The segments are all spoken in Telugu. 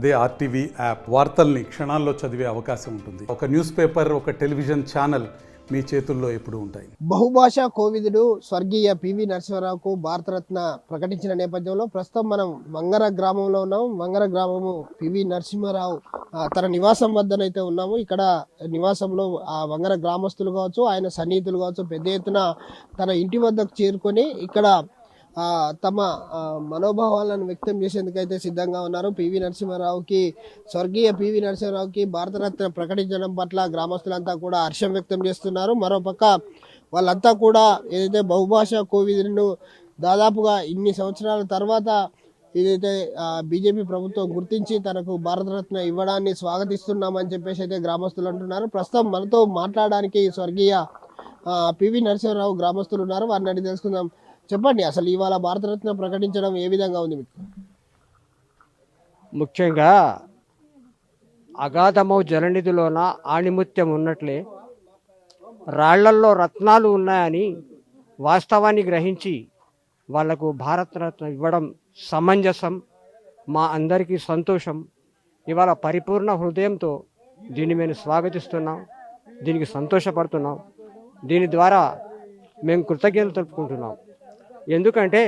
అదే ఆర్టీవీ యాప్ వార్తల్ని క్షణాల్లో చదివే అవకాశం ఉంటుంది. ఒక న్యూస్ పేపర్, ఒక టెలివిజన్ ఛానల్ మీ చేతుల్లో ఎప్పుడూ ఉంటాయి. బహుభాషా కోవిదుడు స్వర్గీయ పివి నరసింహారావుకు భారతరత్న ప్రకటించిన నేపథ్యంలో ప్రస్తుతం మనం వంగర గ్రామంలో ఉన్నాం. వంగర గ్రామము పివి నరసింహారావు తన నివాసం వద్దనైతే ఉన్నాము. ఇక్కడ నివాసంలో ఆ వంగర గ్రామస్తులు కావచ్చు, ఆయన సన్నిహితులు కావచ్చు పెద్ద ఎత్తున తన ఇంటి వద్దకు చేరుకొని ఇక్కడ తమ మనోభావాలను వ్యక్తం చేసేందుకైతే సిద్ధంగా ఉన్నారు. పివి నరసింహారావుకి, స్వర్గీయ పివి నరసింహారావుకి భారతరత్న ప్రకటించడం పట్ల గ్రామస్తులంతా కూడా హర్షం వ్యక్తం చేస్తున్నారు. మరోపక్క వాళ్ళంతా కూడా ఏదైతే బహుభాషా కోవిదును దాదాపుగా ఇన్ని సంవత్సరాల తర్వాత ఏదైతే బీజేపీ ప్రభుత్వం గుర్తించి తనకు భారతరత్న ఇవ్వడాన్ని స్వాగతిస్తున్నామని చెప్పేసి అయితే గ్రామస్తులు అంటున్నారు. ప్రస్తుతం మనతో మాట్లాడడానికి స్వర్గీయ పివి నరసింహారావు గ్రామస్తులు ఉన్నారు. వారిని అడిగి తెలుసుకుందాం. చెప్పండి, అసలు ఇవాళ భారతరత్న ప్రకటించడం ఏ విధంగా ఉంది మీకు? ముఖ్యంగా అగాధమౌ జలనిధిలోన ఆణిముత్యం ఉన్నట్లే రాళ్లల్లో రత్నాలు ఉన్నాయని వాస్తవాన్ని గ్రహించి వాళ్లకు భారతరత్న ఇవ్వడం సమంజసం, మా అందరికీ సంతోషం. ఇవాళ పరిపూర్ణ హృదయంతో దీన్ని మేము స్వాగతిస్తున్నాం, దీనికి సంతోషపడుతున్నాం. దీని ద్వారా మేము కృతజ్ఞతలు తెలుపుకుంటున్నాం. ఎందుకంటే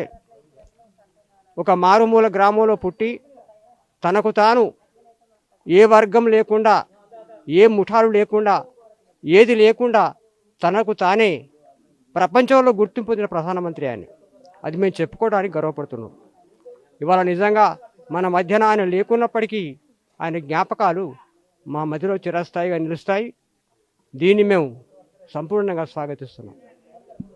ఒక మారుమూల గ్రామంలో పుట్టి తనకు తాను ఏ వర్గం లేకుండా, ఏ ముఠాలు లేకుండా, ఏది లేకుండా తనకు తానే ప్రపంచంలో గుర్తింపు పొందిన ప్రధానమంత్రి ఆయన. అది మేము చెప్పుకోవడానికి గర్వపడుతున్నాం. ఇవాళ నిజంగా మన మధ్యన ఆయన లేకున్నప్పటికీ ఆయన జ్ఞాపకాలు మా మధ్యలో చిరస్థాయిగా నిలుస్తాయి. దీన్ని మేము సంపూర్ణంగా స్వాగతిస్తున్నాం.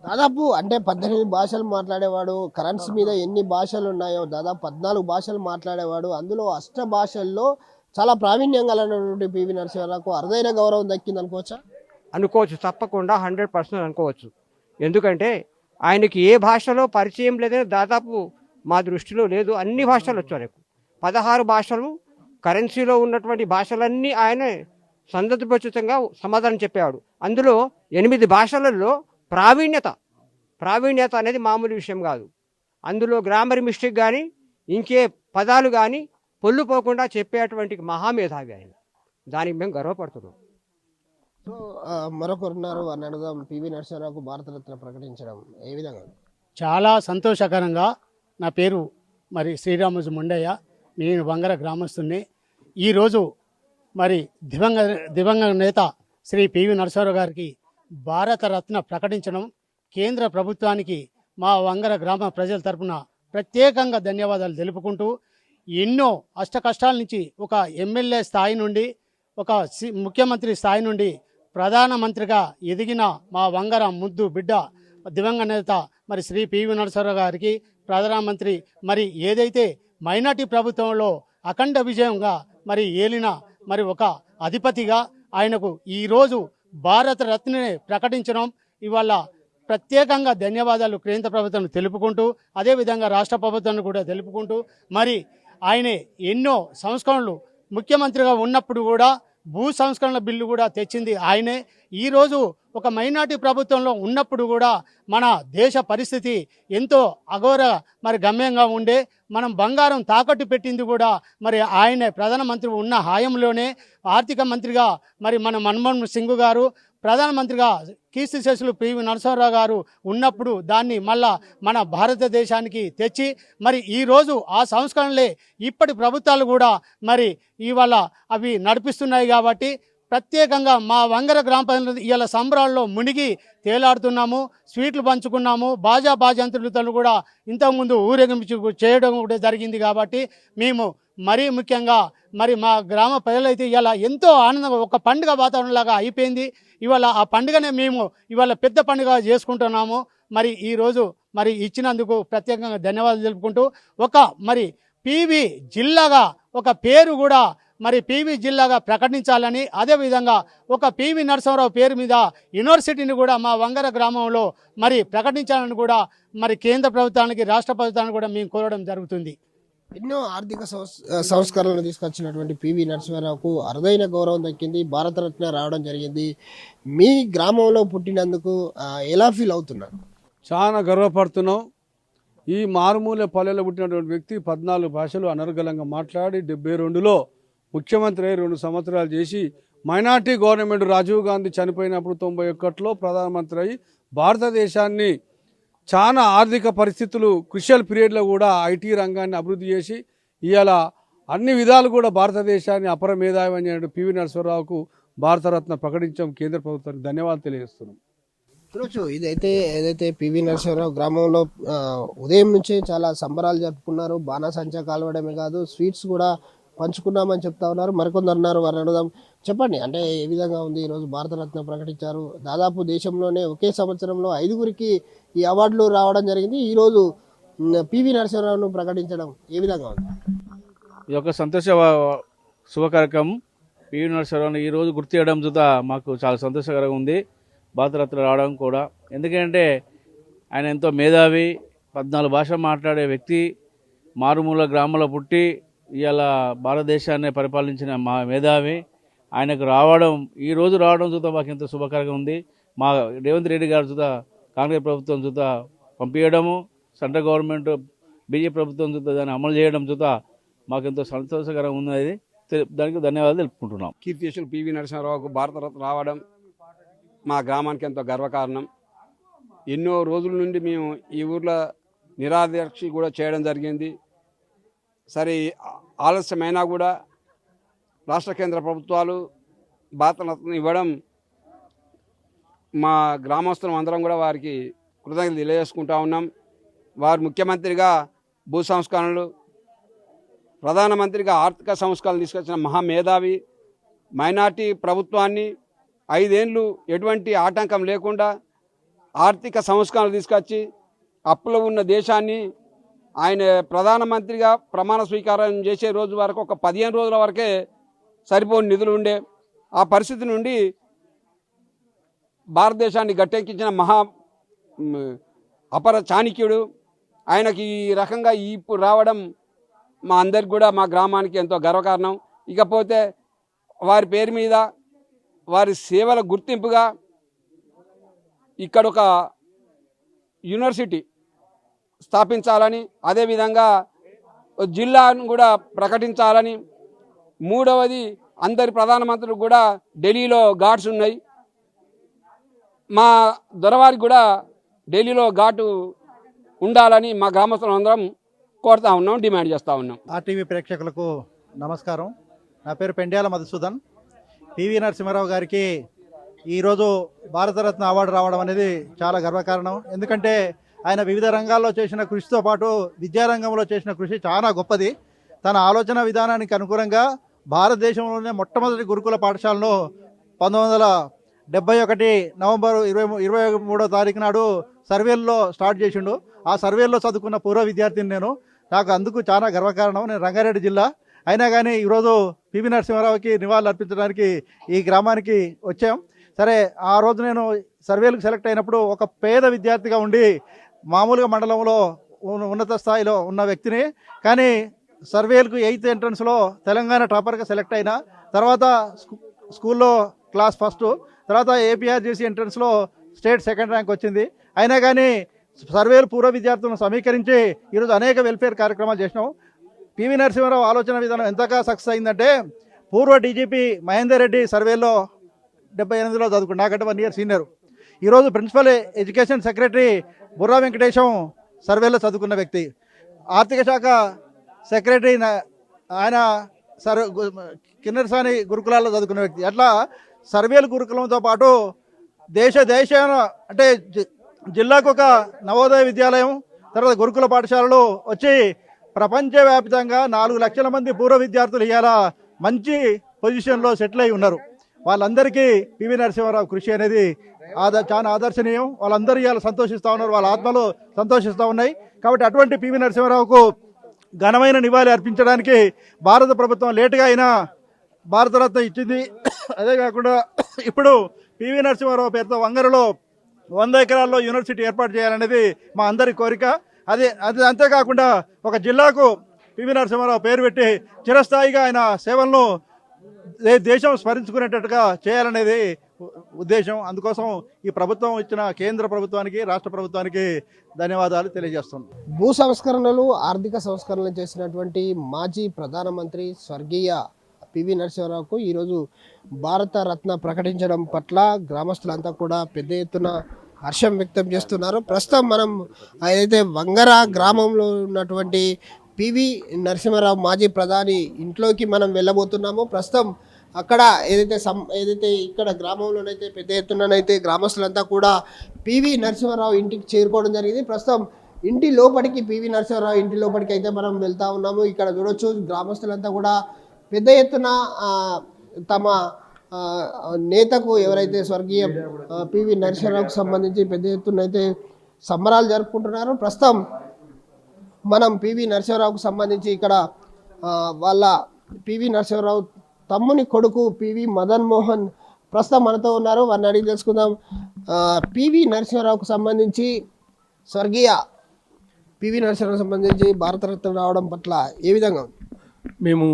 దాదాపు అంటే 18 భాషలు మాట్లాడేవాడు. కరెన్సీ మీద ఎన్ని భాషలు ఉన్నాయో దాదాపు 14 భాషలు మాట్లాడేవాడు. అందులో అష్ట భాషల్లో చాలా ప్రావీణ్యం కలిగినటువంటి పివి నరసింహారావుకు అరుదైన గౌరవం దక్కింది అనుకోవచ్చా? అనుకోవచ్చు, తప్పకుండా 100% అనుకోవచ్చు. ఎందుకంటే ఆయనకి ఏ భాషలో పరిచయం లేదని దాదాపు మా దృష్టిలో లేదు. అన్ని భాషలు వచ్చారు. 16 భాషలు, కరెన్సీలో ఉన్నటువంటి భాషలన్నీ ఆయన సందర్భోచితంగా సమాధానం చెప్పేవాడు. అందులో 8 భాషలలో ప్రావీణ్యత అనేది మామూలు విషయం కాదు. అందులో గ్రామర్ మిస్టేక్ కానీ ఇంకే పదాలు కానీ పొల్లుపోకుండా చెప్పేటువంటి మహామేధావి ఆయన. దానికి మేము గర్వపడుతున్నాం. సో మరొకరున్నారు అని అడుగుదాం. పివి నరసింహారావుకు భారతరత్న ప్రకటించడం ఏ విధంగా? చాలా సంతోషకరంగా. నా పేరు మరి శ్రీరాముజు ముండయ్య, నేను వంగర గ్రామస్తుని. ఈరోజు మరి దివంగత నేత శ్రీ పివి నరసింహారావు గారికి భారతరత్న ప్రకటించడం కేంద్ర ప్రభుత్వానికి మా వంగర గ్రామ ప్రజల తరపున ప్రత్యేకంగా ధన్యవాదాలు తెలుపుకుంటూ, ఎన్నో అష్టకష్టాల నుంచి ఒక ఎమ్మెల్యే స్థాయి నుండి, ఒక ముఖ్యమంత్రి స్థాయి నుండి ప్రధానమంత్రిగా ఎదిగిన మా వంగర ముద్దు బిడ్డ దివంగత నేత మరి శ్రీ పివి నరసింహారావు గారికి ప్రధానమంత్రి మరి ఏదైతే మైనార్టీ ప్రభుత్వంలో అఖండ విజయంగా మరి ఏలిన మరి ఒక అధిపతిగా ఆయనకు ఈరోజు భారతరత్నని ప్రకటించడం ఇవాళ ప్రత్యేకంగా ధన్యవాదాలు కేంద్ర ప్రభుత్వాన్ని తెలుపుకుంటూ, అదేవిధంగా రాష్ట్ర ప్రభుత్వాన్ని కూడా తెలుపుకుంటూ, మరి ఆయనే ఎన్నో సంస్కరణలు ముఖ్యమంత్రిగా ఉన్నప్పుడు కూడా భూ సంస్కరణల బిల్లు కూడా తెచ్చింది ఆయనే. ఈరోజు ఒక మైనార్టీ ప్రభుత్వంలో ఉన్నప్పుడు కూడా మన దేశ పరిస్థితి ఎంతో అఘోర మరి గమ్యంగా ఉండే, మనం బంగారం తాకట్టు పెట్టింది కూడా మరి ఆయనే ప్రధానమంత్రి ఉన్న హాయంలోనే. ఆర్థిక మంత్రిగా మరి మన మన్మోహన్ సింగ్ గారు, ప్రధానమంత్రిగా కీర్తిశేషులు పివి నరసింహారావు గారు ఉన్నప్పుడు దాన్ని మళ్ళా మన భారతదేశానికి తెచ్చి మరి ఈరోజు ఆ సంస్కరణలే ఇప్పటి ప్రభుత్వాలు కూడా మరి ఇవాళ అవి నడిపిస్తున్నాయి. కాబట్టి ప్రత్యేకంగా మా వంగర గ్రామ ప్రజలు ఇవాళ సంబరాల్లో మునిగి తేలాడుతున్నాము, స్వీట్లు పంచుకున్నాము, బాజాంతులతో కూడా ఇంతకుముందు ఊరేగింపు చేయడం కూడా జరిగింది. కాబట్టి మేము మరీ ముఖ్యంగా మరి మా గ్రామ ప్రజలైతే ఇవాళ ఎంతో ఆనందంగా ఒక పండుగ వాతావరణంలాగా అయిపోయింది. ఇవాళ ఆ పండుగనే మేము ఇవాళ పెద్ద పండుగ చేసుకుంటున్నాము. మరి ఈరోజు మరి ఇచ్చినందుకు ప్రత్యేకంగా ధన్యవాదాలు తెలుపుకుంటూ, ఒక మరి పివి జిల్లాగా ఒక పేరు కూడా మరి పివి జిల్లాగా ప్రకటించాలని, అదేవిధంగా ఒక పివి నరసింహారావు పేరు మీద యూనివర్సిటీని కూడా మా వంగర గ్రామంలో మరి ప్రకటించాలని కూడా మరి కేంద్ర ప్రభుత్వానికి, రాష్ట్ర ప్రభుత్వానికి కూడా మేము కోరడం జరుగుతుంది. ఎన్నో ఆర్థిక సంస్కరణలు తీసుకొచ్చినటువంటి పివి నరసింహారావుకు అరుదైన గౌరవం దక్కింది, భారతరత్న రావడం జరిగింది. మీ గ్రామంలో పుట్టినందుకు ఎలా ఫీల్ అవుతున్నారు? చాలా గర్వపడుతున్నాం. ఈ మారుమూల పల్లెలో పుట్టినటువంటి వ్యక్తి 14 భాషలు అనర్గళంగా మాట్లాడి 72లో ముఖ్యమంత్రి అయి 2 సంవత్సరాలు చేసి మైనార్టీ గవర్నమెంట్ రాజీవ్ గాంధీ చనిపోయినప్పుడు 91లో ప్రధానమంత్రి అయి భారతదేశాన్ని చాలా ఆర్థిక పరిస్థితులు క్రిషియల్ పీరియడ్లో కూడా ఐటీ రంగాన్ని అభివృద్ధి చేసి ఇవాళ అన్ని విధాలు కూడా భారతదేశాన్ని అపర మేధావి అయిన పివి నరసింహారావుకు భారతరత్న ప్రకటించాం. కేంద్ర ప్రభుత్వానికి ధన్యవాదాలు తెలియజేస్తున్నాం. చూడొచ్చు ఇదైతే ఏదైతే పివి నరసింహారావు గ్రామంలో ఉదయం నుంచే చాలా సంబరాలు జరుపుకున్నారు. బాణాసంచా కాలవడమే కాదు స్వీట్స్ కూడా పంచుకున్నామని చెప్తా ఉన్నారు. మరికొందరు అన్నారు, వారిని అడుగుదాం. చెప్పండి, అంటే ఏ విధంగా ఉంది ఈరోజు భారతరత్న ప్రకటించారు. దాదాపు దేశంలోనే ఒకే సంవత్సరంలో 5గురికి ఈ అవార్డులు రావడం జరిగింది. ఈరోజు పివి నరసింహారావును ప్రకటించడం ఏ విధంగా ఉంది? ఈ యొక్క సంతోష శుభకార్యక్రమం పివి నరసింహారావుని ఈరోజు గుర్తు చేయడం చూద్దా మాకు చాలా సంతోషకరంగా ఉంది. భారతరత్న రావడం కూడా, ఎందుకంటే ఆయన ఎంతో మేధావి, 14 భాషలు మాట్లాడే వ్యక్తి, మారుమూల గ్రామంలో పుట్టి ఇవాళ భారతదేశాన్ని పరిపాలించిన మా మేధావి. ఆయనకు ఈ రోజు రావడం చూద్దా మాకు ఎంతో శుభకరంగా ఉంది. మా రేవంత్ రెడ్డి గారు చూద్దా కాంగ్రెస్ ప్రభుత్వం చూద్దా పంపించడము, సెంట్రల్ గవర్నమెంట్ బీజేపీ ప్రభుత్వం చూద్దా దాన్ని అమలు చేయడం చూద్దా మాకు ఎంతో సంతోషకరంగా ఉన్నది. దానికి ధన్యవాదాలు తెలుపుకుంటున్నాం. కీర్తిశేషులు పివి నరసింహారావుకు భారతరత్న రావడం మా గ్రామానికి ఎంతో గర్వకారణం. ఎన్నో రోజుల నుండి మేము ఈ ఊర్లో నిరాదీక్ష కూడా చేయడం జరిగింది. సరే ఆలస్యమైనా కూడా రాష్ట్ర కేంద్ర ప్రభుత్వాలు భారతరత్న ఇవ్వడం మా గ్రామస్తులం అందరం కూడా వారికి కృతజ్ఞతలు తెలియజేసుకుంటా ఉన్నాం. వారు ముఖ్యమంత్రిగా భూ సంస్కరణలు, ప్రధానమంత్రిగా ఆర్థిక సంస్కరణలు తీసుకొచ్చిన మహామేధావి. మైనార్టీ ప్రభుత్వాన్ని 5 ఏళ్ళు ఎటువంటి ఆటంకం లేకుండా ఆర్థిక సంస్కరణలు తీసుకొచ్చి అప్పులో ఉన్న దేశాన్ని ఆయన ప్రధానమంత్రిగా ప్రమాణ స్వీకారం చేసే రోజు వరకు ఒక 15 రోజుల వరకే సరిపోని నిధులు ఉండే. ఆ పరిస్థితి నుండి భారతదేశాన్ని గట్టెక్కించిన అపర చాణక్యుడు. ఆయనకి ఈ రకంగా ఇప్పుడు రావడం మా అందరికి కూడా మా గ్రామానికి ఎంతో గర్వకారణం. ఇకపోతే వారి పేరు మీద వారి సేవల గుర్తింపుగా ఇక్కడ ఒక యూనివర్సిటీ స్థాపించాలని, అదేవిధంగా జిల్లాను కూడా ప్రకటించాలని, 3వది అందరి ప్రధానమంత్రులు కూడా ఢిల్లీలో ఘాట్స్ ఉన్నాయి. మా దొరవారికి కూడా ఢిల్లీలో ఘాటు ఉండాలని మా గ్రామస్తులందరం కోరుతా ఉన్నాం, డిమాండ్ చేస్తూ ఉన్నాం. ఆర్టీవీ ప్రేక్షకులకు నమస్కారం. నా పేరు పెండ్యాల మధుసూదన్. పివి నరసింహారావు గారికి ఈరోజు భారతరత్న అవార్డు రావడం అనేది చాలా గర్వకారణం. ఎందుకంటే ఆయన వివిధ రంగాల్లో చేసిన కృషితో పాటు విద్యారంగంలో చేసిన కృషి చాలా గొప్పది. తన ఆలోచన విధానానికి అనుగుణంగా భారతదేశంలోనే మొట్టమొదటి గురుకుల పాఠశాలను 1971 నవంబర్ 23వ తారీఖు నాడు సర్వేల్లో స్టార్ట్ చేసిండు. ఆ సర్వేల్లో చదువుకున్న పూర్వ విద్యార్థిని నేను. నాకు అందుకు చాలా గర్వకారణం. నేను రంగారెడ్డి జిల్లా అయినా కానీ ఈరోజు పివి నరసింహారావుకి నివాళులు అర్పించడానికి ఈ గ్రామానికి వచ్చాం. సరే, ఆ రోజు నేను సర్వేలకు సెలెక్ట్ అయినప్పుడు ఒక పేద విద్యార్థిగా ఉండి మామూలుగా మండలంలో ఉన్నత స్థాయిలో ఉన్న వ్యక్తిని, కానీ సర్వేలకు 8th ఎంట్రన్స్లో తెలంగాణ టాపర్గా సెలెక్ట్ అయినా, తర్వాత స్కూల్లో క్లాస్ ఫస్ట్, తర్వాత ఏపీఆర్జేసీ ఎంట్రన్స్లో స్టేట్ 2nd ర్యాంక్ వచ్చింది. అయినా కానీ సర్వేలు పూర్వ విద్యార్థులను సమీకరించి ఈరోజు అనేక వెల్ఫేర్ కార్యక్రమాలు చేసినాం. పివి నరసింహారావు ఆలోచన విధానం ఎంతగా సక్సెస్ అయిందంటే, పూర్వ డీజీపీ మహేందర్ రెడ్డి సర్వేలో 78లో చదువుకున్నాడు, నాకంటే 1 ఇయర్ సీనియర్. ఈరోజు principal education secretary Burra Venkatesham సర్వేలో చదువుకున్న వ్యక్తి. ఆర్థిక శాఖ సెక్రటరీ ఆయన కిన్నెరసాని గురుకులాల్లో చదువుకున్న వ్యక్తి. అట్లా సర్వేలు గురుకులంతో పాటు దేశాన అంటే జిల్లాకు ఒక నవోదయ విద్యాలయం, తర్వాత గురుకుల పాఠశాలలు వచ్చి ప్రపంచవ్యాప్తంగా 4 లక్షల మంది పూర్వ విద్యార్థులు ఇవాళ మంచి పొజిషన్లో సెటిల్ అయి ఉన్నారు. వాళ్ళందరికీ పివి నరసింహారావు కృషి అనేది చాలా ఆదర్శనీయం. వాళ్ళందరూ ఇవాళ సంతోషిస్తూ ఉన్నారు, వాళ్ళ ఆత్మలు సంతోషిస్తూ ఉన్నాయి. కాబట్టి అటువంటి పివి నరసింహారావుకు ఘనమైన నివాళి అర్పించడానికి భారత ప్రభుత్వం లేటుగా అయినా భారతరత్న ఇచ్చింది. అదే కాకుండా ఇప్పుడు పివి నరసింహారావు పేరుతో వంగరలో 100 ఎకరాల్లో యూనివర్సిటీ ఏర్పాటు చేయాలనేది మా అందరి కోరిక. అది అంతేకాకుండా ఒక జిల్లాకు పివి నరసింహారావు పేరు పెట్టి చిరస్థాయిగా ఆయన సేవలను దేశం స్మరించుకునేటట్టుగా చేయాలనేది ఉద్దేశం. అందుకోసం ఈ ప్రభుత్వం ఇచ్చిన కేంద్ర ప్రభుత్వానికి, రాష్ట్ర ప్రభుత్వానికి ధన్యవాదాలు తెలియజేస్తున్నాను. భూ సంస్కరణలు, ఆర్థిక సంస్కరణలు చేసినటువంటి మాజీ ప్రధానమంత్రి స్వర్గీయ పివి నరసింహారావుకు ఈరోజు భారత రత్న ప్రకటించడం పట్ల గ్రామస్తులంతా కూడా పెద్ద ఎత్తున హర్షం వ్యక్తం చేస్తున్నారు. ప్రస్తుతం మనం ఏదైతే వంగర గ్రామంలో ఉన్నటువంటి పివి నరసింహారావు మాజీ ప్రధాని ఇంట్లోకి మనం వెళ్ళబోతున్నామో, ప్రస్తుతం అక్కడ ఏదైతే ఇక్కడ గ్రామంలోనైతే పెద్ద ఎత్తునైతే గ్రామస్తులంతా కూడా పివి నరసింహారావు ఇంటికి చేరుకోవడం జరిగింది. ప్రస్తుతం ఇంటి లోపలికి పివి నరసింహారావు ఇంటి లోపలికి అయితే మనం వెళ్తా ఉన్నాము. ఇక్కడ చూడొచ్చు గ్రామస్తులంతా కూడా పెద్ద ఎత్తున తమ నేతకు ఎవరైతే స్వర్గీయ పివి నరసింహారావుకు సంబంధించి పెద్ద ఎత్తున అయితే సంబరాలు జరుపుకుంటున్నారు. ప్రస్తుతం మనం పివి నరసింహారావుకు సంబంధించి ఇక్కడ వాళ్ళ పివి నరసింహారావు తమ్ముని కొడుకు పివి మదన్ మోహన్ ప్రస్తుతం మనతో ఉన్నారు. వారిని అడిగి తెలుసుకుందాం. పివి నరసింహారావుకు సంబంధించి స్వర్గీయ పివి నరసింహారావు సంబంధించి భారతరత్న రావడం పట్ల ఏ విధంగా ఉంది? మేము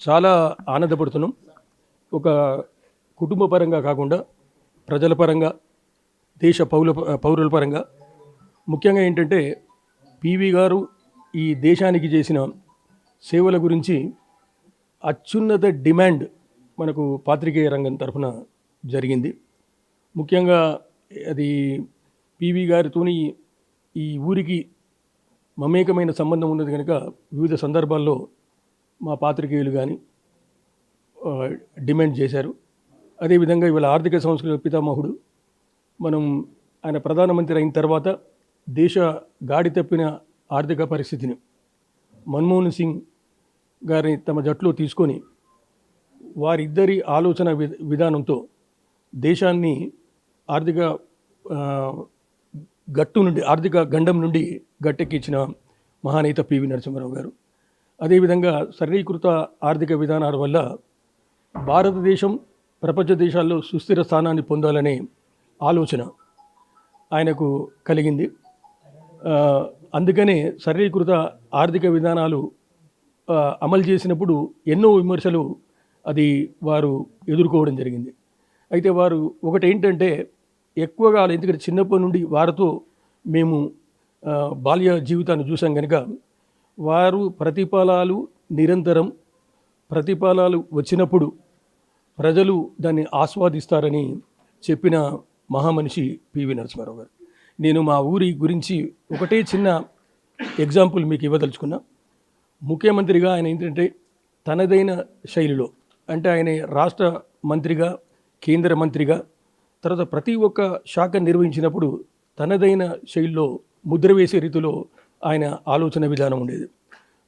చాలా ఆనందపడుతున్నాం. ఒక కుటుంబ పరంగా కాకుండా ప్రజల పరంగా, దేశ పౌరుల పరంగా ముఖ్యంగా ఏంటంటే పివి గారు ఈ దేశానికి చేసిన సేవల గురించి అత్యున్నత డిమాండ్ మనకు పాత్రికేయ రంగం తరఫున జరిగింది. ముఖ్యంగా అది పివి గారితోని ఈ ఊరికి మమేకమైన సంబంధం ఉన్నది కనుక వివిధ సందర్భాల్లో మా పాత్రికేయులు కానీ డిమాండ్ చేశారు. అదేవిధంగా ఇవాళ ఆర్థిక సంస్కృతి పితామహుడు మనం ఆయన ప్రధానమంత్రి అయిన తర్వాత దేశ గాడి తప్పిన ఆర్థిక పరిస్థితిని మన్మోహన్ సింగ్ గారిని తమ జట్లో తీసుకొని వారిద్దరి ఆలోచన విధానంతో దేశాన్ని ఆర్థిక ఆర్థిక గండం నుండి గట్టెక్కించిన మహానేత పివి నరసింహారావు గారు. అదేవిధంగా సరళీకృత ఆర్థిక విధానాల వల్ల భారతదేశం ప్రపంచ దేశాల్లో సుస్థిర స్థానాన్ని పొందాలనే ఆలోచన ఆయనకు కలిగింది. అందుకనే సరళీకృత ఆర్థిక విధానాలు అమలు చేసినప్పుడు ఎన్నో విమర్శలు వారు ఎదుర్కోవడం జరిగింది. అయితే వారు ఒకటి ఏంటంటే ఎక్కువగా ఎందుకంటే చిన్నప్పటి నుండి వారితో మేము బాల్య జీవితాన్ని చూసాం కనుక వారు నిరంతరం ప్రతిఫలాలు వచ్చినప్పుడు ప్రజలు దాన్ని ఆస్వాదిస్తారని చెప్పిన మహామనిషి పివి నరసింహారావు గారు. నేను మా ఊరి గురించి ఒకటే చిన్న ఎగ్జాంపుల్ మీకు ఇవ్వదలుచుకున్నా. ముఖ్యమంత్రిగా ఆయన ఏంటంటే తనదైన శైలిలో, అంటే ఆయన రాష్ట్ర మంత్రిగా, కేంద్ర మంత్రిగా, తర్వాత ప్రతి ఒక్క శాఖ నిర్వహించినప్పుడు తనదైన శైలిలో ముద్ర వేసే రీతిలో ఆయన ఆలోచన విధానం ఉండేది.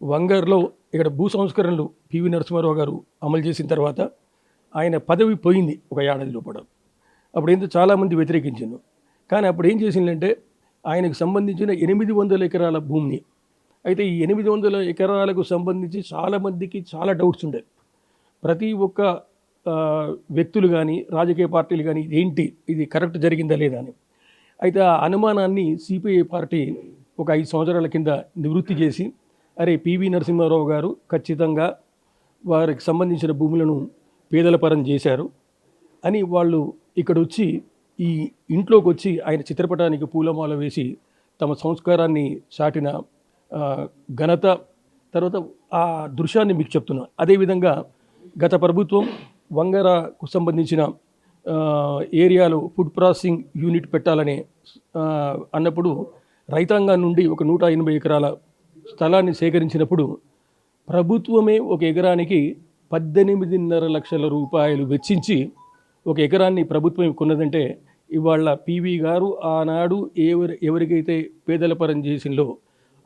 వంగర్లో ఇక్కడ భూ సంస్కరణలు పివి నరసింహారావు గారు అమలు చేసిన తర్వాత ఆయన పదవి పోయింది ఒక ఏడాది లోపల. అప్పుడు ఏంటో చాలామంది వ్యతిరేకించారు. కానీ అప్పుడు ఏం చేసిందంటే ఆయనకు సంబంధించిన 800 ఎకరాల భూమిని, అయితే ఈ 800 ఎకరాలకు సంబంధించి చాలామందికి చాలా డౌట్స్ ఉండే. ప్రతి ఒక్క వ్యక్తులు కానీ రాజకీయ పార్టీలు కానీ ఇది కరెక్ట్ జరిగిందా లేదా అని. అయితే ఆ అనుమానాన్ని సిపిఐ పార్టీ ఒక 5 సంవత్సరాల కింద నివృత్తి చేసి, అరే పివి నరసింహారావు గారు ఖచ్చితంగా వారికి సంబంధించిన భూములను పేదల పరం చేశారు అని వాళ్ళు ఇక్కడ వచ్చి ఈ ఇంట్లోకి వచ్చి ఆయన చిత్రపటానికి పూలమాల వేసి తమ సంస్కారాన్ని చాటిన ఘనత, తర్వాత ఆ దృశ్యాన్ని మీకు చెప్తున్నా. అదేవిధంగా గత ప్రభుత్వం వంగరకు సంబంధించిన ఏరియాలో ఫుడ్ ప్రాసెసింగ్ యూనిట్ పెట్టాలని అన్నప్పుడు రైతాంగం నుండి ఒక 180 ఎకరాల స్థలాన్ని సేకరించినప్పుడు ప్రభుత్వమే ఒక ఎకరానికి 18.5 లక్షల రూపాయలు వెచ్చించి ఒక ఎకరాన్ని ప్రభుత్వం కొన్నదంటే ఇవాళ పివి గారు ఆనాడు ఎవరికైతే పేదల పరం చేసిందో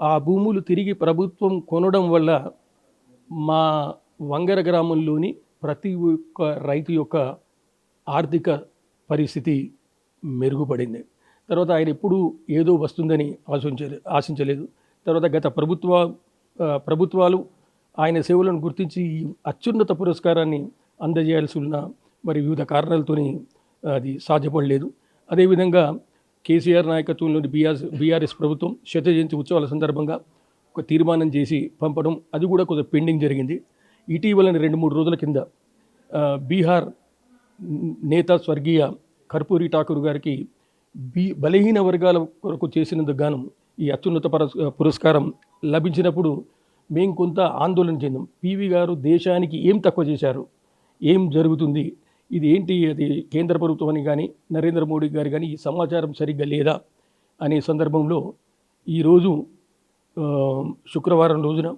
ఆ భూములు తిరిగి ప్రభుత్వం కొనడం వల్ల మా వంగర గ్రామంలోని ప్రతి ఒక్క రైతు యొక్క ఆర్థిక పరిస్థితి మెరుగుపడింది. తర్వాత ఆయన ఎప్పుడూ ఏదో వస్తుందని ఆశించలేదు. తర్వాత గత ప్రభుత్వాలు ఆయన సేవలను గుర్తించి అత్యున్నత పురస్కారాన్ని అందజేయాల్సి ఉన్న వివిధ కారణాలతోని అది సాధ్యపడలేదు. అదేవిధంగా కేసీఆర్ నాయకత్వంలోని బీఆర్ఎస్ ప్రభుత్వం శత జయంతి ఉత్సవాల సందర్భంగా ఒక తీర్మానం చేసి పంపడం, అది కూడా కొంచెం పెండింగ్ జరిగింది. ఇటీవల 2-3 రోజుల కింద బీహార్ నేత స్వర్గీయ కర్పూరి ఠాకూర్ గారికి బలహీన వర్గాల కొరకు చేసినందుకు గాను ఈ అత్యున్నత పురస్కారం లభించినప్పుడు మేము కొంత ఆందోళన చెందాం. పివి గారు దేశానికి ఏం తక్కువ చేశారు, ఏం జరుగుతుంది, ఇది ఏంటి, అది కేంద్ర ప్రభుత్వాన్ని కానీ నరేంద్ర మోడీ గారు కానీ ఈ సమాచారం సరిగ్గా లేదా అనే సందర్భంలో ఈరోజు శుక్రవారం రోజున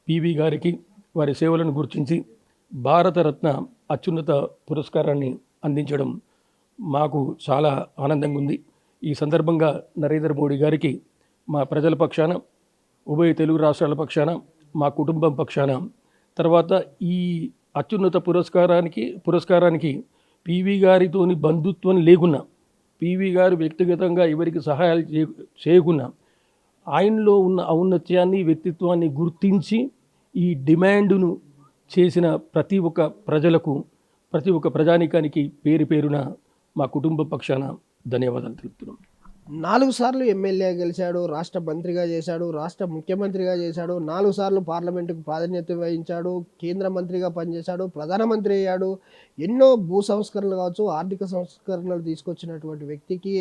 పివి గారికి వారి సేవలను గుర్తించి భారతరత్న అత్యున్నత పురస్కారాన్ని అందించడం మాకు చాలా ఆనందంగా ఉంది. ఈ సందర్భంగా నరేంద్ర మోడీ గారికి మా ప్రజల పక్షాన, ఉభయ తెలుగు రాష్ట్రాల పక్షాన, మా కుటుంబం పక్షాన, తర్వాత ఈ అత్యున్నత పురస్కారానికి పివి గారితోని బంధుత్వం లేకున్నా, పివి గారు వ్యక్తిగతంగా ఎవరికి సహాయాలు చేయకున్నా, ఆయనలో ఉన్న ఔన్నత్యాన్ని వ్యక్తిత్వాన్ని గుర్తించి ఈ డిమాండును చేసిన ప్రతి ఒక్క ప్రజలకు, ప్రతి ఒక్క ప్రజానీకానికి పేరు పేరున మా కుటుంబ పక్షాన ధన్యవాదాలు తెలుపుతున్నాం. 4 సార్లు ఎమ్మెల్యే గెలిచాడు, రాష్ట్ర మంత్రిగా చేశాడు, రాష్ట్ర ముఖ్యమంత్రిగా చేశాడు, 4 సార్లు పార్లమెంటుకు ప్రాధాన్యత వహించాడు, కేంద్ర మంత్రిగా పనిచేశాడు, ప్రధానమంత్రి అయ్యాడు. ఎన్నో భూ సంస్కరణలు కావచ్చు, ఆర్థిక సంస్కరణలు తీసుకొచ్చినటువంటి వ్యక్తికి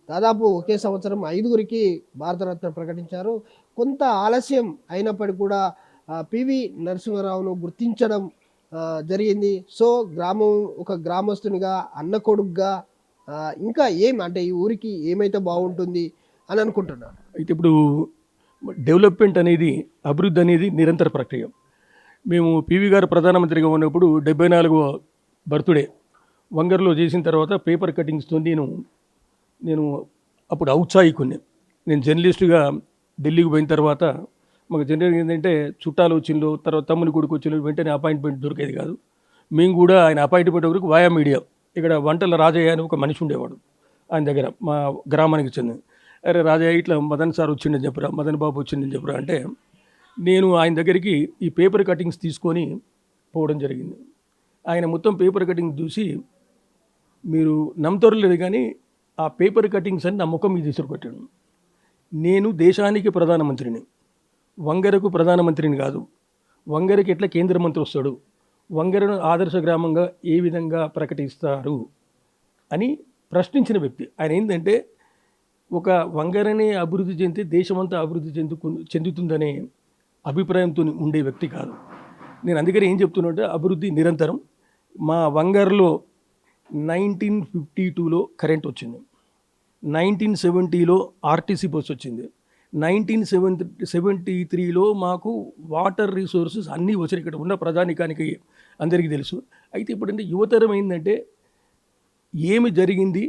దాదాపు ఒకే సంవత్సరం 5గురికి భారతరత్న ప్రకటించారు. కొంత ఆలస్యం అయినప్పటికీ కూడా పివి నరసింహారావును గుర్తించడం జరిగింది. సో ఒక గ్రామస్తునిగా, అన్న కొడుకుగా ఇంకా అంటే ఈ ఊరికి ఏమైతే బాగుంటుంది అని అనుకుంటున్నాను. అయితే ఇప్పుడు డెవలప్మెంట్ అనేది, అభివృద్ధి అనేది నిరంతర ప్రక్రియ. మేము పివి గారు ప్రధానమంత్రిగా ఉన్నప్పుడు 74వ బర్త్డే వంగర్లో చేసిన తర్వాత పేపర్ కటింగ్స్తో నేను అప్పుడు ఔత్సాహికుని. నేను జర్నలిస్టుగా ఢిల్లీకి పోయిన తర్వాత మాకు జనరల్ ఏంటంటే చుట్టాలు వచ్చిందో, తర్వాత తమ్ముని కొడుకు వచ్చిన వెంటనే అపాయింట్మెంట్ దొరికేది కాదు. మేము కూడా ఆయన అపాయింట్మెంట్ వరకు వాయా మీడియా, ఇక్కడ వంటల రాజయ్య అని ఒక మనిషి ఉండేవాడు ఆయన దగ్గర, మా గ్రామానికి చెందిన. అరే రాజయ్య ఇట్లా మదన్ సార్ వచ్చిందని చెప్పురా, మదన్ బాబు వచ్చిందని చెప్పురా అంటే నేను ఆయన దగ్గరికి ఈ పేపర్ కటింగ్స్ తీసుకొని పోవడం జరిగింది. ఆయన మొత్తం పేపర్ కటింగ్ చూసి, మీరు నమ్ముతారు కానీ ఆ పేపర్ కటింగ్స్ అని నా ముఖం మీద విసురుకొట్టాడు. నేను దేశానికి ప్రధానమంత్రిని, వంగరకు ప్రధానమంత్రిని కాదు. వంగరకి ఎట్లా కేంద్ర మంత్రి వస్తాడు, వంగరను ఆదర్శ గ్రామంగా ఏ విధంగా ప్రకటిస్తారు అని ప్రశ్నించిన వ్యక్తి ఆయన. ఏంటంటే ఒక వంగరనే అభివృద్ధి చెందితే దేశమంతా అభివృద్ధి చెందుతుందనే అభిప్రాయంతో ఉండే వ్యక్తి కాదు. నేను అందుకని ఏం చెప్తున్నట్టే అభివృద్ధి నిరంతరం. మా వంగర్లో 1952లో కరెంట్ వచ్చింది, 1970లో ఆర్టీసీ బస్ వచ్చింది, 1973లో మాకు వాటర్ రిసోర్సెస్ అన్నీ వచ్చినాయి. ఇక్కడ ఉన్న ప్రజానికానికి అందరికీ తెలుసు. అయితే ఇప్పుడంటే యువతరం ఏంటంటే ఏమి జరిగింది,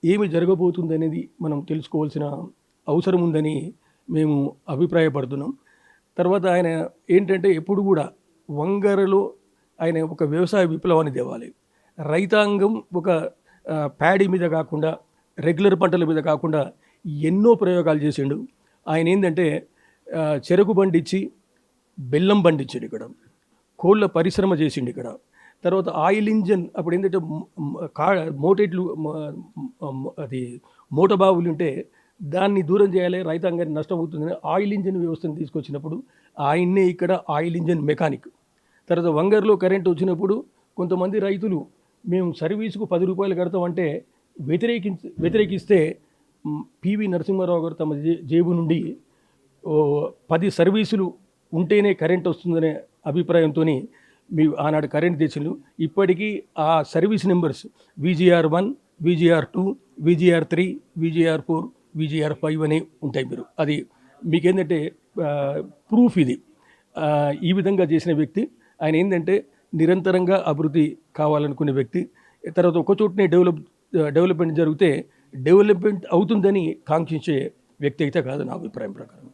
ఏమి జరగబోతుంది అనేది మనం తెలుసుకోవాల్సిన అవసరం ఉందని మేము అభిప్రాయపడుతున్నాం. తర్వాత ఆయన ఏంటంటే ఎప్పుడు కూడా వంగరలో ఆయన ఒక వ్యవసాయ విప్లవాన్ని తేవాలి. రైతాంగం ఒక ప్యాడీ మీద కాకుండా, రెగ్యులర్ పంటల మీద కాకుండా ఎన్నో ప్రయోగాలు చేసిండు. ఆయన ఏంటంటే చెరకు బండిచ్చి బెల్లం బండించాడు, ఇక్కడ కోళ్ళ పరిశ్రమ చేసిండు ఇక్కడ. తర్వాత ఆయిల్ ఇంజన్, అప్పుడు ఏంటంటే అది మోటబావులు ఉంటే దాన్ని దూరం చేయాలి, రైతాంగానికి నష్టం అవుతుందని ఆయిల్ ఇంజన్ వ్యవస్థను తీసుకొచ్చినప్పుడు ఆయన్నే ఇక్కడ ఆయిల్ ఇంజన్ మెకానిక్. తర్వాత వంగర్లో కరెంట్ వచ్చినప్పుడు కొంతమంది రైతులు మేము సర్వీసుకు 10 రూపాయలు కడతామంటే వ్యతిరేకిస్తే పివి నరసింహారావు గారు తమ జేబు నుండి 10 సర్వీసులు ఉంటేనే కరెంట్ వస్తుందనే అభిప్రాయంతో మీ ఆనాడు కరెంట్ తెచ్చిండు. ఇప్పటికీ ఆ service numbers VGR1, VGR2, VGR3, VGR4, VGR5 అని ఉంటాయి. మీరు అది మీకేంటంటే ప్రూఫ్ ఇది. ఈ విధంగా చేసిన వ్యక్తి ఆయన. ఏంటంటే నిరంతరంగా అభివృద్ధి కావాలనుకునే వ్యక్తి. తర్వాత ఒక చోటనే డెవలప్మెంట్ జరిగితే డెవలప్మెంట్ అవుతుందని కాంక్షించే వ్యక్తి అయితే కాదు నా అభిప్రాయం ప్రకారం.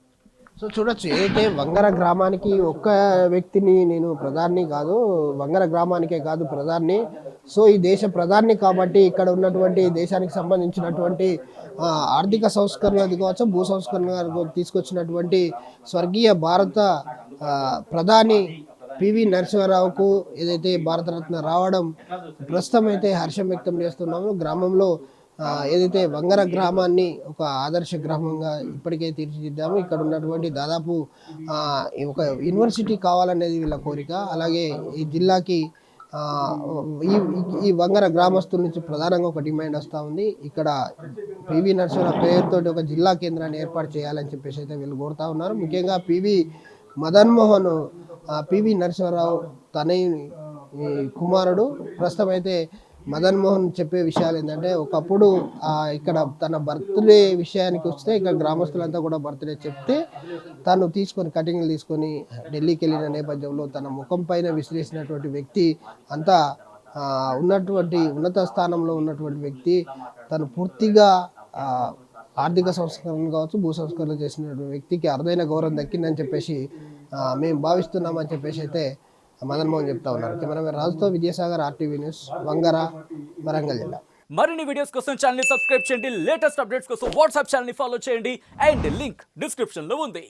సో చూడొచ్చు, ఏదైతే వంగర గ్రామానికి ఒక్క వ్యక్తిని నేను ప్రధాని కాదు, వంగర గ్రామానికే కాదు ప్రధాని. సో ఈ దేశ ప్రధాని కాబట్టి ఇక్కడ ఉన్నటువంటి దేశానికి సంబంధించినటువంటి ఆర్థిక సంస్కరణలు కావచ్చు, భూ సంస్కరణ తీసుకొచ్చినటువంటి స్వర్గీయ భారత ప్రధాని పివి నరసింహారావుకు ఏదైతే భారతరత్న రావడం ప్రస్తుతం అయితే హర్షం వ్యక్తం చేస్తున్నాము. గ్రామంలో ఏదైతే వంగర గ్రామాన్ని ఒక ఆదర్శ గ్రామంగా ఇప్పటికే తీర్చిదిద్దాము. ఇక్కడ ఉన్నటువంటి దాదాపు ఒక యూనివర్సిటీ కావాలనేది వీళ్ళ కోరిక. అలాగే ఈ జిల్లాకి ఈ వంగర గ్రామస్తుల నుంచి ప్రధానంగా ఒక డిమాండ్ వస్తూ ఉంది. ఇక్కడ పివి నరసింహారావు పేరుతోటి ఒక జిల్లా కేంద్రాన్ని ఏర్పాటు చేయాలని చెప్పేసి అయితే వీళ్ళు కోరుతా ఉన్నారు. ముఖ్యంగా మదన్ మోహన్ పివి నరసింహారావు తనయుని కుమారుడు. ప్రస్తుతం అయితే మదన్ మోహన్ చెప్పే విషయాలు ఏంటంటే, ఒకప్పుడు ఇక్కడ తన బర్త్డే విషయానికి వస్తే ఇక్కడ గ్రామస్తులంతా కూడా బర్త్డే చెప్తే తను కటింగ్లు తీసుకొని ఢిల్లీకి వెళ్ళిన నేపథ్యంలో తన ముఖం పైన విసిరేసినటువంటి వ్యక్తి, అంతా ఉన్నటువంటి ఉన్నత స్థానంలో ఉన్నటువంటి వ్యక్తి, తను పూర్తిగా ఆర్థిక సంస్కరణ కావచ్చు, భూ సంస్కరణ చేసినటువంటి వ్యక్తికి అరుదైన గౌరవం దక్కిందని చెప్పేసి మేము భావిస్తున్నామని చెప్పేసి అయితే మదన్ మోహన్ చెప్తా ఉన్నారు. కెమెరామెన్ రాజుతో విద్యాసాగర్, RTV న్యూస్, వంగర, వరంగల్ జిల్లా. మరిన్ని వీడియోస్ కోసం ఛానల్ ని సబ్స్క్రైబ్ చేయండి. లేటెస్ట్ అప్డేట్స్ కోసం వాట్సాప్ ఛానల్ ని ఫాలో చేయండి. అండ్ లింక్ డిస్క్రిప్షన్ లో ఉంది.